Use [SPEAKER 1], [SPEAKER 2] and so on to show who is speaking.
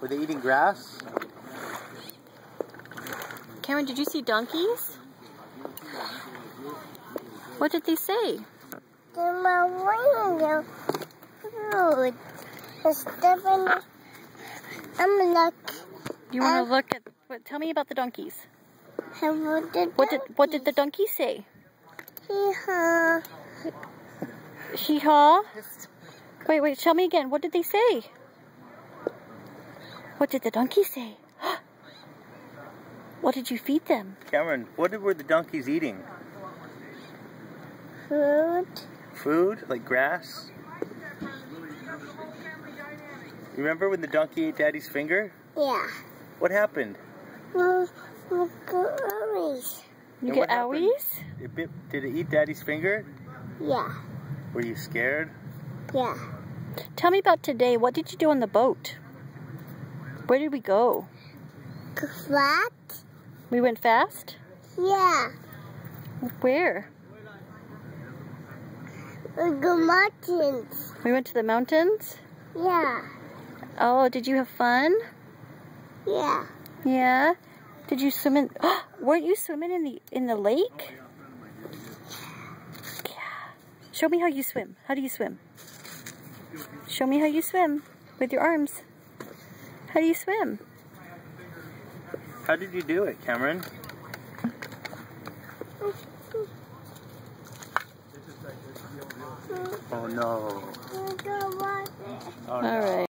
[SPEAKER 1] Were they eating grass?
[SPEAKER 2] Cameron, did you see donkeys? What did they say?
[SPEAKER 3] They're my food. I'm lucky.
[SPEAKER 2] You want to look at what? Tell me about the donkeys. What did the donkey say?
[SPEAKER 3] Hee-haw.
[SPEAKER 2] Hee-haw? Wait, tell me again. What did they say? What did the donkey say? What did you feed them?
[SPEAKER 1] Cameron, what were the donkeys eating?
[SPEAKER 3] Food.
[SPEAKER 1] Food? Like grass? You remember when the donkey ate Daddy's finger?
[SPEAKER 3] Yeah.
[SPEAKER 1] What happened?
[SPEAKER 3] You
[SPEAKER 2] get owies?
[SPEAKER 1] Did it eat Daddy's finger?
[SPEAKER 3] Yeah.
[SPEAKER 1] Were you scared?
[SPEAKER 3] Yeah.
[SPEAKER 2] Tell me about today. What did you do on the boat? Where did we go?
[SPEAKER 3] What?
[SPEAKER 2] We went fast?
[SPEAKER 3] Yeah.
[SPEAKER 2] Where?
[SPEAKER 3] The mountains.
[SPEAKER 2] We went to the mountains?
[SPEAKER 3] Yeah.
[SPEAKER 2] Oh, did you have fun?
[SPEAKER 3] Yeah.
[SPEAKER 2] Yeah? Did you swim in? Weren't you swimming in the lake? Yeah. Show me how you swim. How do you swim? Show me how you swim with your arms. How do you swim?
[SPEAKER 1] How did you do it, Cameron? Oh no.
[SPEAKER 3] I don't want it.
[SPEAKER 1] Oh,
[SPEAKER 2] All
[SPEAKER 1] no.
[SPEAKER 2] right.